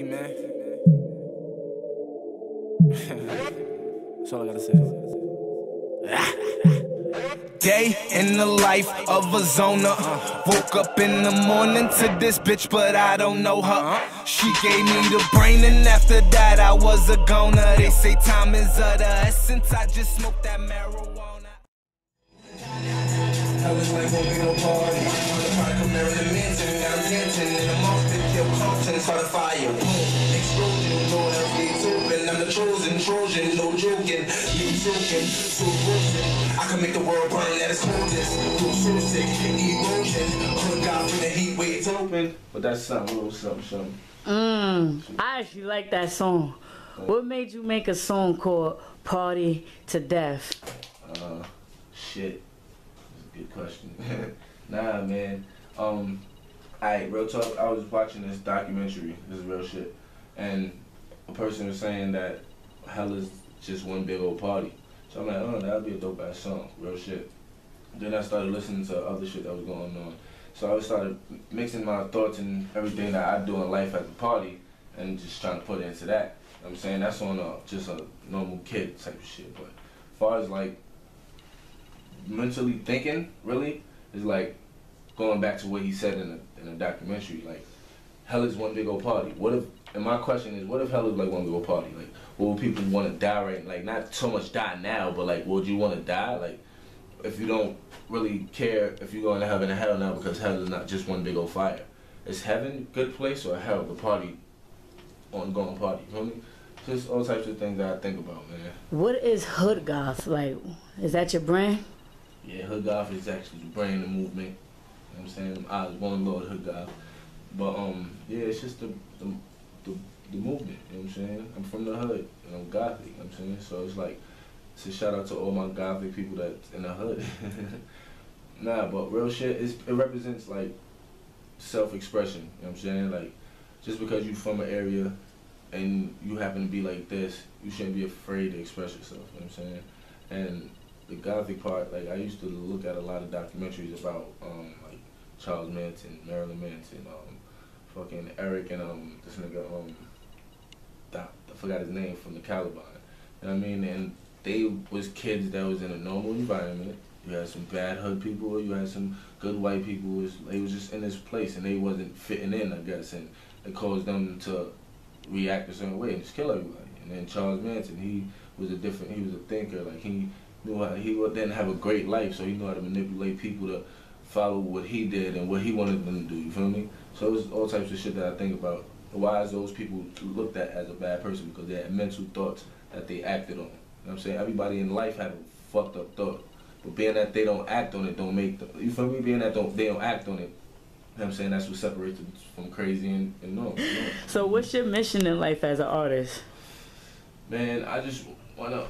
Man. That's all I gotta say. Day in the life of a zoner. Woke up in the morning to this bitch, but I don't know her. She gave me the brain, and after that I was a goner. They say time is of the essence. I just smoked that marijuana. I was like, won't be no party. On the park of Maryland Mansion, got him dancing in the mouth, pick your Compton, start a fire. Boom, explosion, no else gates open. I'm the chosen Trojan, no joking. You joking, so broken. I can make the world burn at its coldest. So sick, erosion. Hood Goth in the heat waves open. But that's something, little something. I actually like that song. What made you make a song called Party to Death? Shit. Good question. Nah, man. Alright, real talk. I was watching this documentary. This is real shit. And a person was saying that hell is just one big old party. So I'm like, oh, that'd be a dope ass song. Real shit. Then I started listening to other shit that was going on. So I started mixing my thoughts and everything that I do in life at the party and just trying to put it into that. You know what I'm saying? That's on just a normal kid type of shit. But as far as like mentally thinking, really, is like going back to what he said in a documentary, like hell is one big old party. What if, and my question is, what if hell is like one big old party? Like, what would people want to die right? Like, not so much die now, but like, would you want to die? Like, if you don't really care if you're going to heaven or hell now, because hell is not just one big old fire. Is heaven a good place, or hell the party, ongoing party? You know what I mean? Just all types of things that I think about, man. What is Hood Goth? Like, is that your brand? Yeah, Hood Goth is actually the brain of the movement. You know what I'm saying? I was born Lord Hood Goth. But yeah, it's just the movement, you know what I'm saying? I'm from the hood, and I'm gothic, you know what I'm saying? So it's like, it's a shout out to all my gothic people that's in the hood. Nah, but real shit, it represents like self-expression, you know what I'm saying? Like, just because you from an area and you happen to be like this, you shouldn't be afraid to express yourself, you know what I'm saying? And the gothic part, like I used to look at a lot of documentaries about like Charles Manson, Marilyn Manson, fucking Eric and this nigga, I forgot his name, from the Caliban. You know what I mean? And they was kids that was in a normal environment. You had some bad hood people, you had some good white people. They was just in this place and they wasn't fitting in, I guess, and it caused them to react a certain way and just kill everybody. And then Charles Manson, he was a thinker. Like he didn't have a great life, so he knew how to manipulate people to follow what he did and what he wanted them to do, you feel me? So it was all types of shit that I think about. Why is those people looked at as a bad person? Because they had mental thoughts that they acted on. You know what I'm saying? Everybody in life had a fucked up thought. But being that they don't act on it don't make them, you feel me? Being that they don't act on it, you know what I'm saying? That's what separates them from crazy and normal. You know? So what's your mission in life as an artist? Man, I just wanna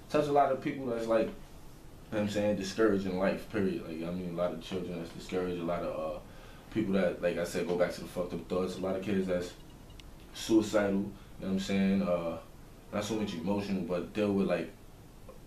touch a lot of people that's like, you know what I'm saying, discouraged in life, period. Like, I mean, a lot of children that's discouraged, a lot of people that, like I said, go back to the fucked up thoughts, a lot of kids that's suicidal, you know what I'm saying, not so much emotional, but deal with like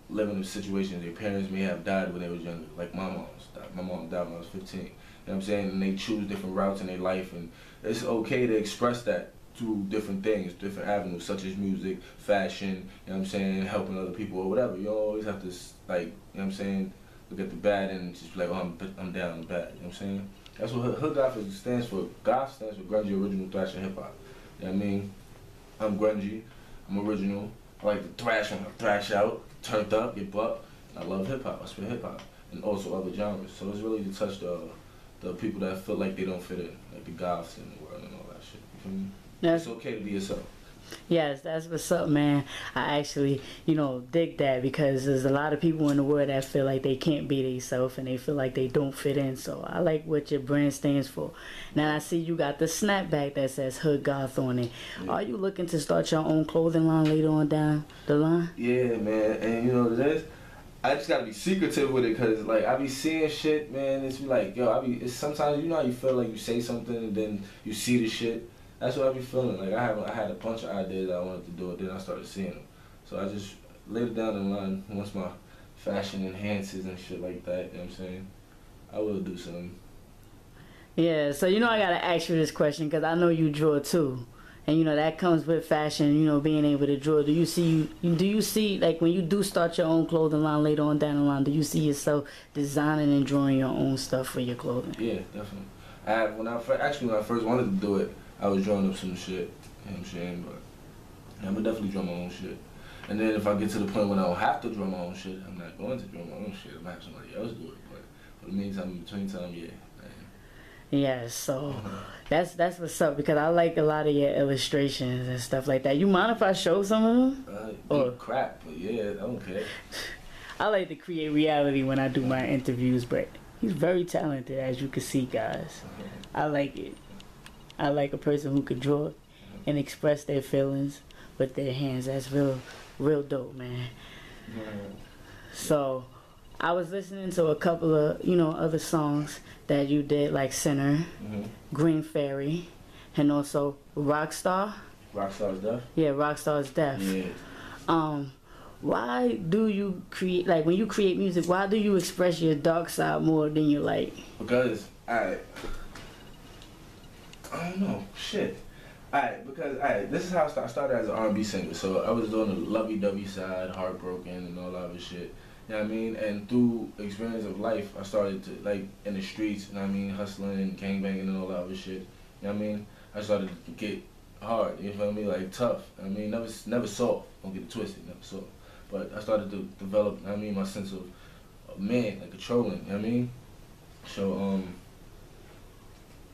living in situations their parents may have died when they was younger, like my mom's died. My mom died when I was 15, you know what I'm saying, and they choose different routes in their life, and it's okay to express that through different things, different avenues, such as music, fashion, you know what I'm saying, helping other people or whatever. You always have to, like, you know what I'm saying, look at the bad and just be like, oh, I'm down the bad, you know what I'm saying? That's what Hood Goth stands for. Goth stands for grungy, original, thrash, and hip-hop. You know what I mean? I'm grungy, I'm original, I like to thrash when I thrash out, turned up, get buck, and I love hip-hop, I spit hip-hop, and also other genres. So it's really to touch the people that feel like they don't fit in, like the goths in the world and all that shit, you feel me? It's okay to be yourself. Yes, that's what's up, man. I actually, dig that, because there's a lot of people in the world that feel like they can't be themselves and they feel like they don't fit in. So I like what your brand stands for. Now I see you got the snapback that says Hood Goth on it. Yeah. Are you looking to start your own clothing line later on down the line? Yeah, man. And you know what it is? I just gotta be secretive with it, cause like I be seeing shit, man. It's like, yo, it's sometimes, you know how you feel like you say something and then you see the shit. That's what I be feeling. Like I had a bunch of ideas that I wanted to do, and then I started seeing them. So I just laid it down the line. Once my fashion enhances and shit like that, you know what I'm saying, I will do something. Yeah, so you know I gotta ask you this question because I know you draw too, and you know that comes with fashion. You know, being able to draw. Do you see like when you do start your own clothing line later on down the line? Do you see yourself designing and drawing your own stuff for your clothing? Yeah, definitely. When I first wanted to do it, I was drawing up some shit. You know what I'm saying? But I'm gonna definitely draw my own shit. And then if I get to the point when I don't have to draw my own shit, I'm not going to draw my own shit. I'm gonna have somebody else do it. But for the meantime, in between time, yeah. Yeah, so that's what's up because I like a lot of your illustrations and stuff like that. You mind if I show some of them? Crap, but yeah, I don't care. I like to create reality when I do my interviews, but he's very talented, as you can see, guys. I like it. I like a person who could draw and express their feelings with their hands. That's real dope, man. So I was listening to a couple of, other songs that you did, like Sinner, Green Fairy, and also Rockstar. Rockstar's Death? Yeah, Rockstar's Death. Yeah. Why do you create, like when you create music, why do you express your dark side more than your light? Because, I don't know, shit. This is how I started as an R&B singer. So I was doing the lovey-dovey side, heartbroken and all that other shit. You know what I mean? And through experience of life, I started to, like, in the streets, you know what I mean, hustling and gangbanging and all that other shit. You know what I mean? I started to get hard, you feel me? Like, tough. I mean, never soft. Don't get it twisted, never soft. But I started to develop, you know what I mean, my sense of man, like, controlling, you know what I mean? So,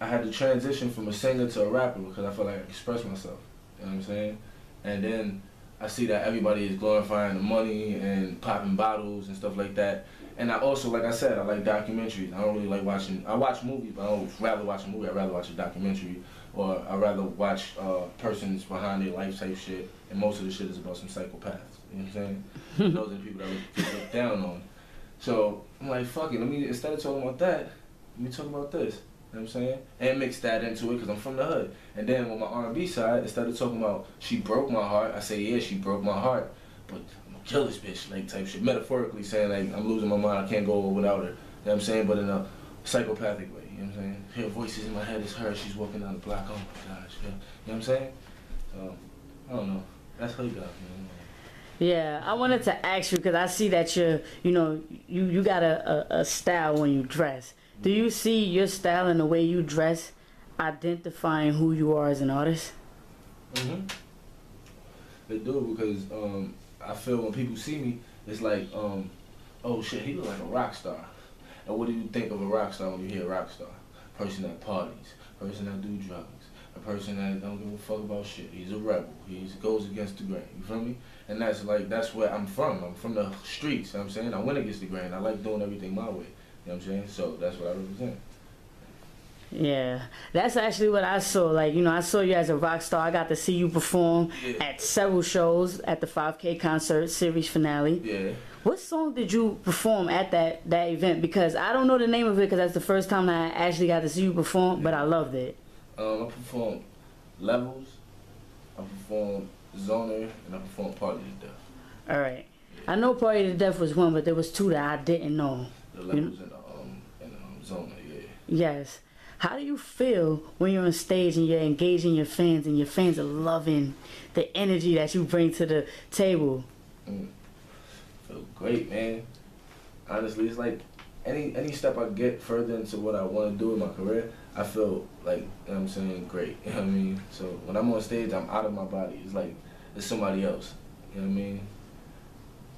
I had to transition from a singer to a rapper because I felt like I could express myself, you know what I'm saying? And then I see that everybody is glorifying the money and popping bottles and stuff like that. And I also, like I said, I like documentaries. I don't really like watching, I watch movies, but I don't rather watch a movie. I'd rather watch a documentary, or I'd rather watch persons behind their life type shit. And most of the shit is about some psychopaths, you know what I'm saying? Those are the people that get looked down on. So I'm like, fuck it, instead of talking about that, let me talk about this. You know what I'm saying? And mix that into it because I'm from the hood. And then on my R&B side, instead of talking about she broke my heart, I say, yeah, she broke my heart, but I'm gonna kill this bitch, like type shit. Metaphorically saying, like, I'm losing my mind, I can't go without her. You know what I'm saying? But in a psychopathic way, you know what I'm saying? Her voices in my head, it's her, she's walking down the block, oh my gosh, yeah. You know what I'm saying? I don't know. That's Hood Goth, man. Yeah, I wanted to ask you because I see that you got a style when you dress. Do you see your style and the way you dress identifying who you are as an artist? They do because I feel when people see me, it's like, oh shit, he look like a rock star. And what do you think of a rock star when you hear rock star? Person that parties, person that do drugs, a person that don't give a fuck about shit. He's a rebel. He goes against the grain. You feel me? And that's where I'm from. I'm from the streets. You know what I'm saying? I went against the grain. I like doing everything my way. You know what I'm saying? So that's what I represent. Yeah, that's actually what I saw. Like, I saw you as a rock star. I got to see you perform at several shows at the 5K concert series finale. Yeah. What song did you perform at that event? Because I don't know the name of it because that's the first time I actually got to see you perform, but I loved it. I performed Levels, I performed Zoner, and I performed Party to Death. All right. Yeah. I know Party to Death was one, but there was two that I didn't know. The Levels and Zoner, yeah. Yes. How do you feel when you're on stage and you're engaging your fans and your fans are loving the energy that you bring to the table? Feel great, man. Honestly, it's like any step I get further into what I want to do in my career, I feel like, you know what I'm saying, great. You know what I mean? So when I'm on stage, I'm out of my body. It's like it's somebody else. You know what I mean?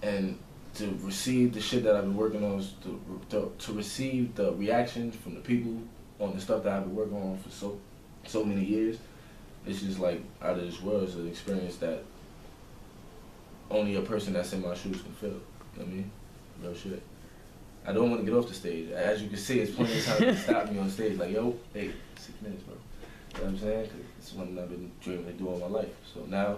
And to receive the shit that I've been working on, to receive the reactions from the people on the stuff that I've been working on for so many years, it's just like out of this world. It's an experience that only a person that's in my shoes can feel. You know what I mean? Real shit. I don't want to get off the stage. As you can see, it's plenty of time to stop me on stage. Like, yo, hey, 6 minutes, bro. You know what I'm saying? 'Cause it's one that I've been dreaming to do all my life. So now,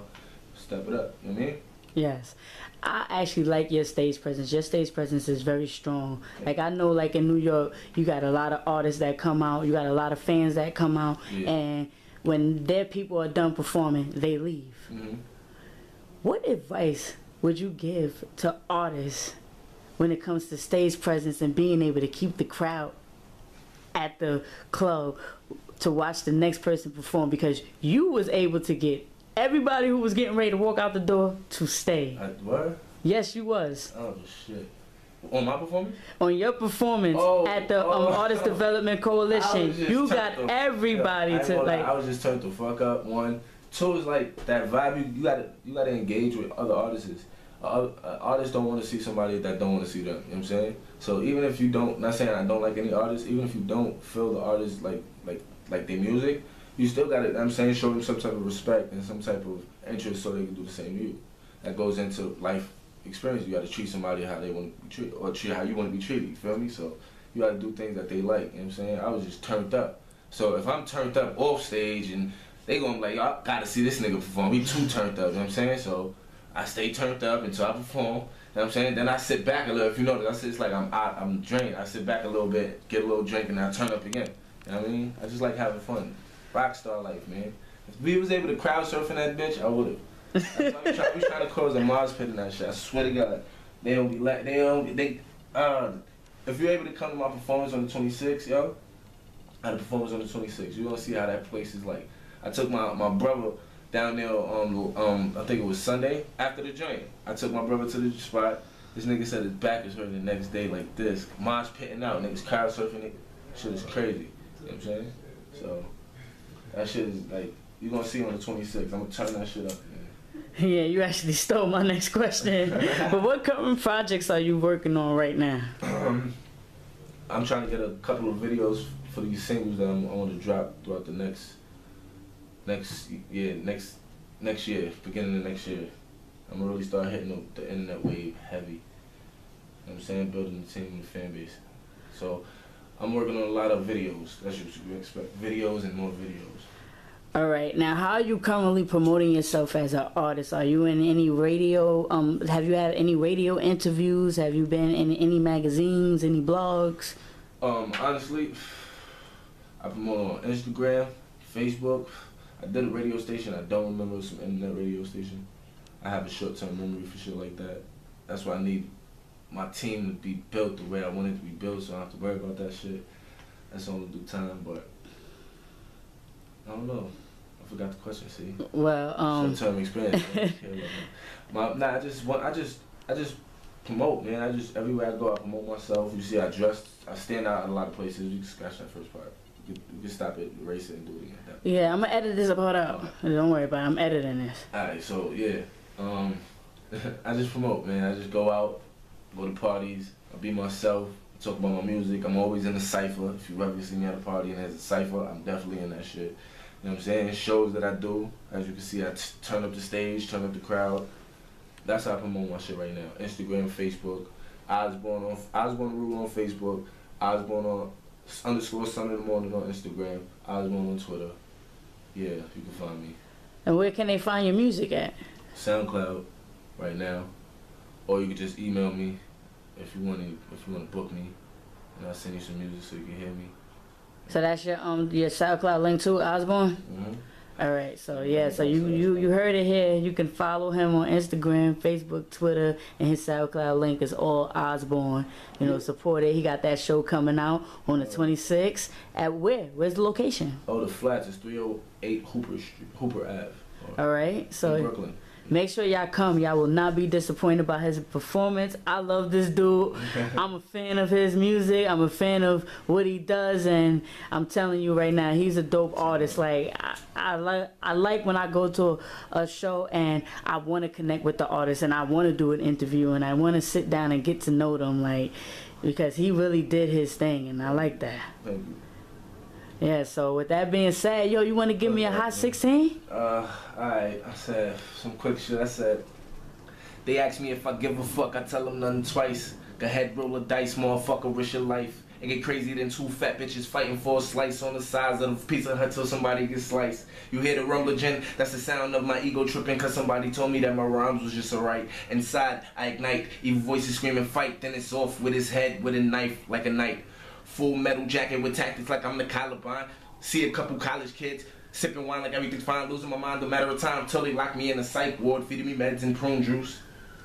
step it up. You know what I mean? Yes. I actually like your stage presence. Your stage presence is very strong. Like, I know, like, in New York, you got a lot of artists that come out. You got a lot of fans that come out. Yeah. And when their people are done performing, they leave. What advice would you give to artists when it comes to stage presence and being able to keep the crowd at the club to watch the next person perform because you was able to get everybody who was getting ready to walk out the door to stay. What? Yes, you was. Oh shit. On my performance? On your performance at the Artist Development Coalition, you got everybody to like. I was just turned the fuck up. 1, 2 is like that vibe. You gotta engage with other artists. Artists don't want to see somebody that don't want to see them. You know what I'm saying? So even if you don't, not saying I don't like any artists, even if you don't feel the artist like their music, you still gotta. I'm saying show them some type of respect and some type of interest so they can do the same to you. That goes into life experience. You gotta treat somebody how they want to be treated, or treat how you want to be treated. You feel me? So you gotta do things that they like. You know what I'm saying? I was just turned up. So if I'm turned up off stage and they gonna be like, y'all gotta see this nigga perform. He too turned up. You know what I'm saying? So I stay turned up until I perform. You know what I'm saying? Then I sit back a little. If you notice, I sit, it's like I'm drained. I sit back a little bit, get a little drink, and I turn up again. You know what I mean? I just like having fun. Rockstar life, man. If we was able to crowd surf in that bitch, I would've. We trying to close a Mars pit in that shit. I swear to God, they don't be like if you're able to come to my performance on the 26th, yo, I had a performance on the 26th. You gonna see how that place is like. I took my brother down there I think it was Sunday after the joint. I took my brother to the spot. This nigga said his back is hurting the next day like this. Mosh pitting out, niggas crowd surfing it. Shit is crazy. You know what I'm saying? So that shit is like you gonna see on the 26th. I'm gonna turn that shit up, man. Yeah, you actually stole my next question. But what current projects are you working on right now? I'm trying to get a couple of videos for these singles that I want to drop throughout the next year, beginning of next year. I'm gonna really start hitting the internet wave heavy. You know what I'm saying? Building the team and the fan base. So I'm working on a lot of videos. That's what you expect. Videos and more videos. All right. Now, how are you currently promoting yourself as an artist? Are you in any radio? Have you had any radio interviews? Have you been in any magazines, any blogs? Honestly, I promote on Instagram, Facebook. I did a radio station. I don't remember some internet radio station. I have a short-term memory for shit like that. That's why I need my team to be built the way I want it to be built, so I don't have to worry about that shit. That's all in due time, but I don't know. I forgot the question. See. Well, short-term experience. I just promote, man. Everywhere I go, I promote myself. You see, I stand out in a lot of places. You can scratch that first part. You can stop it, erase it, and do it again. Yeah, I'm gonna edit this part out. Don't worry about it. I'm editing this. Alright, so yeah, I just promote, man. I just go out, go to parties, I be myself, talk about my music. I'm always in the cypher. If you ever see me at a party and there's a cypher, I'm definitely in that shit. You know what I'm saying? Shows that I do, as you can see, I turn up the stage, turn up the crowd. That's how I promote my shit right now. Instagram, Facebook, Ozboarn Rule on Facebook, Ozboarn on _ Sunday morning on Instagram, Ozboarn on Twitter. Yeah, you can find me. And where can they find your music at? SoundCloud, right now, or you can just email me if you want to book me, and I'll send you some music so you can hear me. So that's your SoundCloud link to Ozboarn? Mm-hmm. All right, so yeah, so you heard it here. You can follow him on Instagram, Facebook, Twitter, and his SoundCloud link is all Ozboarn. You know, support it. He got that show coming out on the 26th. At where? Where's the location? Oh, the Flats is 308 Hooper Ave. All right, so in Brooklyn. Make sure y'all come. Y'all will not be disappointed by his performance. I love this dude. I'm a fan of his music. I'm a fan of what he does, and I'm telling you right now, he's a dope artist. Like I like when I go to a show and I want to connect with the artist and I want to do an interview and I want to sit down and get to know them, like, because he really did his thing, and I like that. Thank you. Yeah, so with that being said, yo, you want to give me a hot 16? Alright, I said some quick shit. I said, they ask me if I give a fuck, I tell them nothing twice. Go ahead, roll a dice, motherfucker, risk your life. And get crazy than two fat bitches fighting for a slice on the sides of the Pizza Hut till somebody gets sliced. You hear the rumble, Jen? That's the sound of my ego tripping, cause somebody told me that my rhymes was just alright. Inside, I ignite, evil voices screaming fight, then it's off with his head with a knife, like a knight. Full metal jacket with tactics like I'm the Caliban. See a couple college kids sipping wine like everything's fine. Losing my mind a matter of time till they lock me in a psych ward, feeding me meds and prune juice.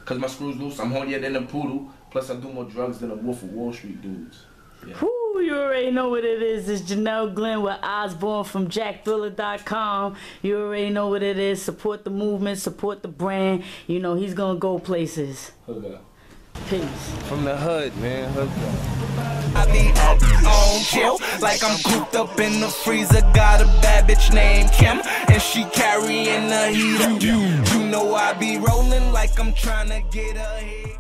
Cause my screw's loose, I'm hornier than a poodle. Plus I do more drugs than a Wolf of Wall Street dudes. Yeah. Whoo, You already know what it is. It's Janelle Glenn with Ozboarn from JackThriller.com. You already know what it is. Support the movement, support the brand. You know, he's gonna go places. Hood Goth. Peace. From the hood, man. Hood Goth. I be up on chill, like I'm cooped up in the freezer. Got a bad bitch named Kim, and she carrying the heat. You know I be rolling like I'm trying to get her head.